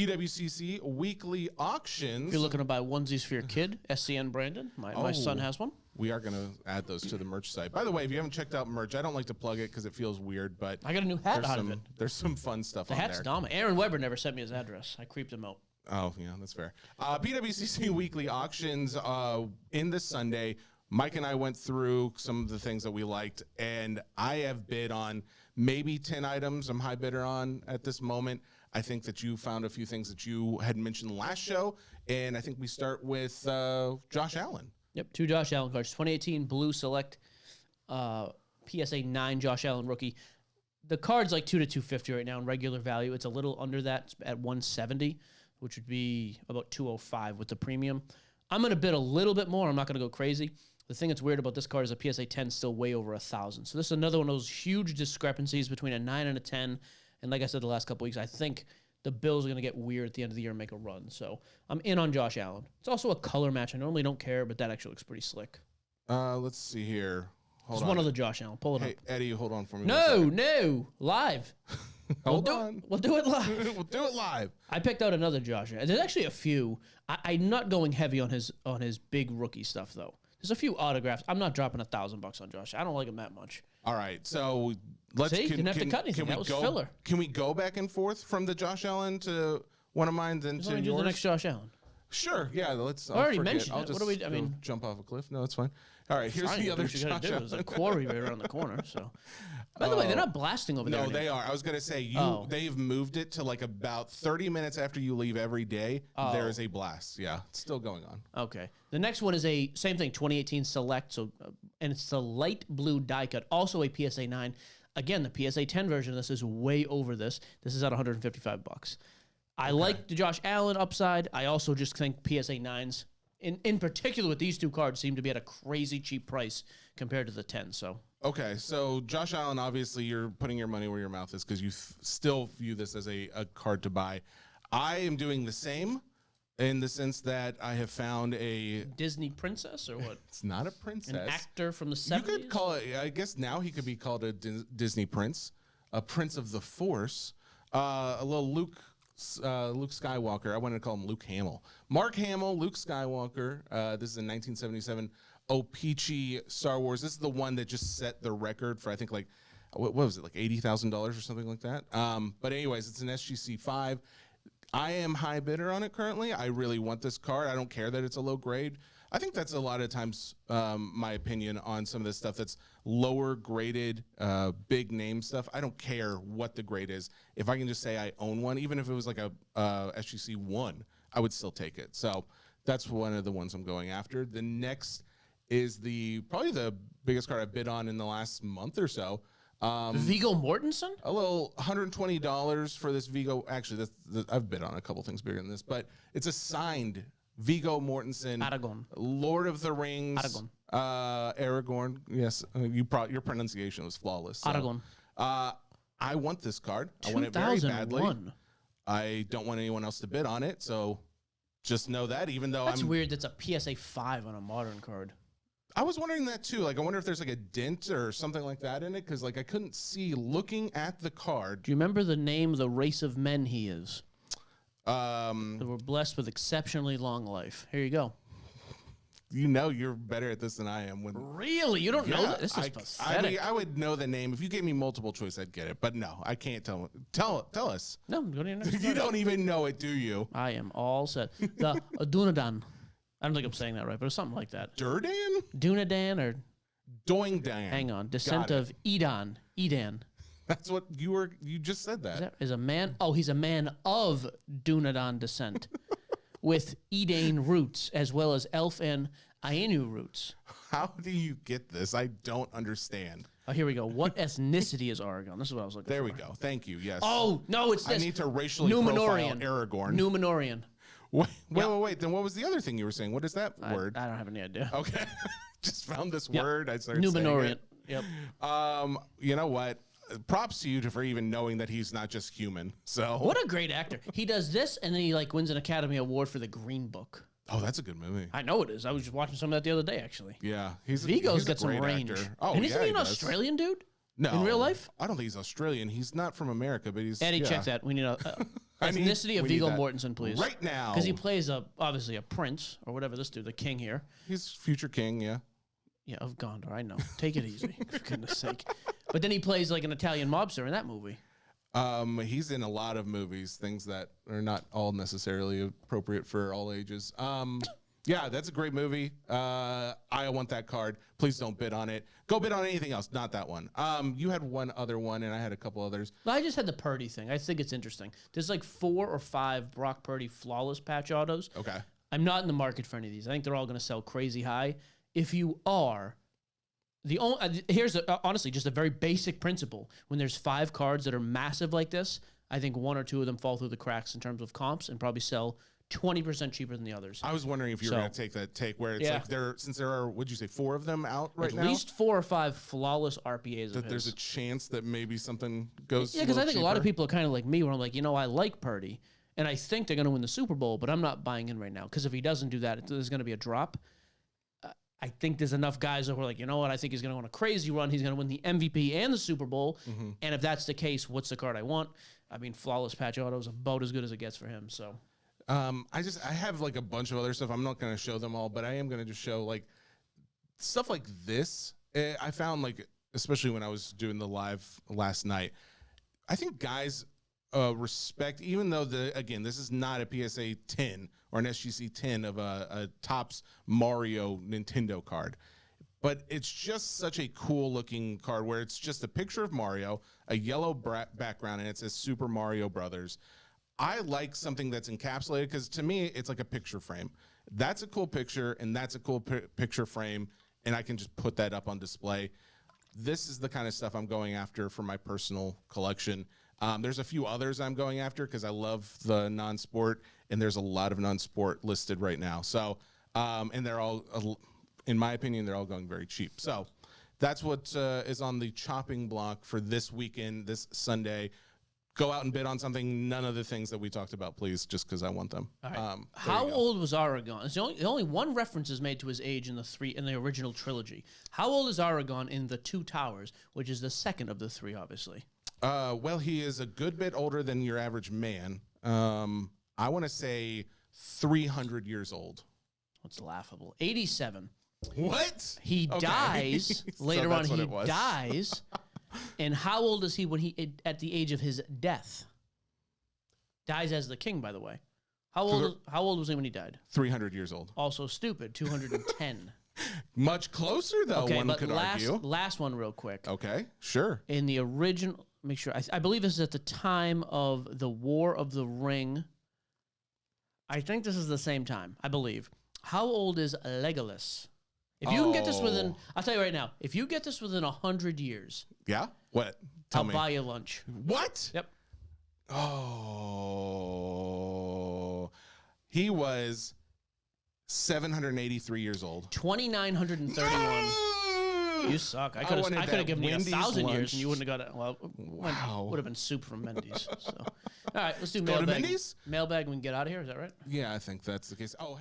PWCC weekly auctions. If you're looking to buy onesies for your kid, SCN Brandon, my son has one. We are going to add those to the merch site. By the way, if you haven't checked out merch, I don't like to plug it because it feels weird, but I got a new hat out of it. There's some fun stuff the on there. The hat's dumb. Aaron Weber never sent me his address. I creeped him out. Oh, yeah, that's fair. PWCC weekly auctions in this Sunday. Mike and I went through some of the things that we liked, and I have bid on maybe 10 items I'm high bidder on at this moment. I think that you found a few things that you had mentioned last show, and I think we start with Josh Allen. Yep, 2 Josh Allen cards. 2018 Blue Select PSA 9 Josh Allen rookie. The card's like $2 to $250 right now in regular value. It's a little under that. It's at $170, which would be about $205 with the premium. I'm going to bid a little bit more. I'm not going to go crazy. The thing that's weird about this card is a PSA 10 is still way over 1,000. So this is another one of those huge discrepancies between a 9 and a 10. And like I said the last couple weeks, I think the Bills are going to get weird at the end of the year and make a run. So I'm in on Josh Allen. It's also a color match. I normally don't care, but that actually looks pretty slick. Let's see here. It's one of the Josh Allen. Pull it up. Hey, Eddie, hold on for me. No, live. Hold on. We'll do it live. We'll do it live. I picked out another Josh. There's actually a few. I'm not going heavy on his big rookie stuff though. There's a few autographs. I'm not dropping $1,000 on Josh. I don't like him that much. All right, so let's. See, didn't have to cut anything. That was filler. Can we go back and forth from the Josh Allen to one of mine, then to yours? Do the next Josh Allen. Sure. Yeah. Let's. I already mentioned it. What do we? I mean, jump off a cliff. No, that's fine. All right. Here's the other Josh Allen. There's a quarry right around the corner. So, by the way, they're not blasting over there. No, they are. I was gonna say they've moved it to like about 30 minutes after you leave every day. There is a blast. Yeah, it's still going on. Okay. The next one is a same thing. 2018 Select. So, and it's the light blue die cut. Also a PSA 9. Again, the PSA 10 version of this is way over this. This is at $155. I like the Josh Allen upside. I also just think PSA 9s, in particular with these two cards, seem to be at a crazy cheap price compared to the 10. So okay, so Josh Allen, obviously you're putting your money where your mouth is because you still view this as a card to buy. I am doing the same in the sense that I have found a Disney princess or what? It's not a princess. An actor from the 70s? You could call it, I guess now he could be called a Disney prince, a prince of the Force, a little Luke Skywalker. I wanted to call him Luke Hamill. Mark Hamill, Luke Skywalker. This is a 1977 O-Pee-Chee Star Wars. This is the one that just set the record for, I think, like, what was it, like $80,000 or something like that? But anyways, it's an SGC 5. I am high bidder on it currently. I really want this card. I don't care that it's a low grade. I think that's a lot of times my opinion on some of this stuff that's lower graded, big name stuff. I don't care what the grade is. If I can just say I own one, even if it was like a SGC 1, I would still take it. So that's one of the ones I'm going after. The next is probably the biggest card I've bid on in the last month or so. Viggo Mortensen? A little $120 for this Viggo. Actually, I've bid on a couple things bigger than this, but it's a signed Viggo Mortensen, Aragorn, Lord of the Rings, Aragorn. Yes, your pronunciation was flawless. So. Aragorn. I want this card. I want it very badly. I don't want anyone else to bid on it, so just know that. Even though that's weird. That's a PSA 5 on a modern card. I was wondering that too. Like, I wonder if there's like a dent or something like that in it, because like I couldn't see looking at the card. Do you remember the name of the race of men he is? That were blessed with exceptionally long life. Here you go. You know you're better at this than I am. Really? You don't know that? This is pathetic. I mean, I would know the name. If you gave me multiple choice, I'd get it. But no, I can't tell. Tell us. No, go to your next You don't even know it, do you? I am all set. The Dunedain. I don't think I'm saying that right, but it's something like that. Durdan? Dunedain or... Doingdan. Hang on. Descent of Edan. That's what you just said that. Is a man... Oh, he's a man of Dunedain descent with Edain roots as well as Elf and Ainu roots. How do you get this? I don't understand. Oh, here we go. What ethnicity is Aragorn? This is what I was looking for. There we go. Thank you. Yes. Oh, no, it's this. I need to racially profile Aragorn. Numenorian. Wait. Then what was the other thing you were saying? What is that word? I don't have any idea. Okay. Just found this word. I started Numenorian. Saying it. Yep. You know what? Props to you for even knowing that he's not just human. So what a great actor. He does this and then he like wins an Academy Award for The Green Book. Oh, that's a good movie. I know it is. I was just watching some of that the other day, actually. Yeah. Viggo's got some range. Actor. Oh, and isn't he an Australian dude? No. In real life? I don't think he's Australian. He's not from America, but he's... Eddie, check that. We need a... Ethnicity of we need Viggo that Mortensen, please. right now. Because he plays obviously a prince or whatever this dude, the king here. He's future king, yeah. Yeah, of Gondor. I know. Take it easy, for goodness sake. But then he plays like an Italian mobster in that movie. He's in a lot of movies, things that are not all necessarily appropriate for all ages. Yeah, that's a great movie. I want that card. Please don't bid on it. Go bid on anything else, not that one. You had one other one, and I had a couple others. Well, I just had the Purdy thing. I think it's interesting. There's like 4 or 5 Brock Purdy flawless patch autos. Okay. I'm not in the market for any of these. I think they're all going to sell crazy high. If you are, here's honestly just a very basic principle. When there's 5 cards that are massive like this, I think 1 or 2 of them fall through the cracks in terms of comps and probably sell 20% cheaper than the others. I was wondering if you were going to take that take where it's like since there are, would you say 4 of them out right now? At least 4 or 5 flawless RPAs that there's a chance that maybe something goes. Yeah, because I think a lot of people are kind of like me, where I'm like, I like Purdy, and I think they're going to win the Super Bowl, but I'm not buying in right now because if he doesn't do that, there's going to be a drop. I think there's enough guys that were like, you know what? I think he's going to go on a crazy run. He's going to win the MVP and the Super Bowl. Mm-hmm. And if that's the case, what's the card I want? I mean, flawless patch auto is about as good as it gets for him. So, I have like a bunch of other stuff. I'm not going to show them all, but I am going to just show like stuff like this. I found like, especially when I was doing the live last night, I think guys respect, even though this is not a PSA 10 or an SGC 10 of a Topps Mario Nintendo card. But it's just such a cool looking card where it's just a picture of Mario, a yellow background, and it says Super Mario Brothers. I like something that's encapsulated because to me, it's like a picture frame. That's a cool picture, and that's a cool picture frame, and I can just put that up on display. This is the kind of stuff I'm going after for my personal collection. There's a few others I'm going after because I love the non-sport, and there's a lot of non-sport listed right now. So, and they're all, in my opinion, they're all going very cheap. So that's what is on the chopping block for this weekend, this Sunday. Go out and bid on something. None of the things that we talked about, please, just because I want them. All right. How old was Aragon? It's only one reference is made to his age in the original trilogy. How old is Aragon in the Two Towers, which is the second of the 3, obviously? Well, he is a good bit older than your average man. I want to say 300 years old. That's laughable. 87. What? He dies later on. He dies. And how old is he when at the age of his death? Dies as the king, by the way. How old was he when he died? 300 years old. Also stupid. 210. Much closer, though. Okay, one but could argue. Last one, real quick. Okay, sure. In the original, make sure. I believe this is at the time of the War of the Ring. I think this is the same time. I believe. How old is Legolas? If you can get this within, I'll tell you right now, if you get this within 100 years. Yeah? What? Tell me. I'll buy you lunch. What? Yep. Oh. He was 783 years old. 2,931. You suck. I could have given you 1,000 years and you wouldn't have got it. Well, wow. Would have been soup from Mendy's. So. All right, let's do Go to mailbag. Mendy's? Mailbag and we can get out of here. Is that right? Yeah, I think that's the case. Oh, hey.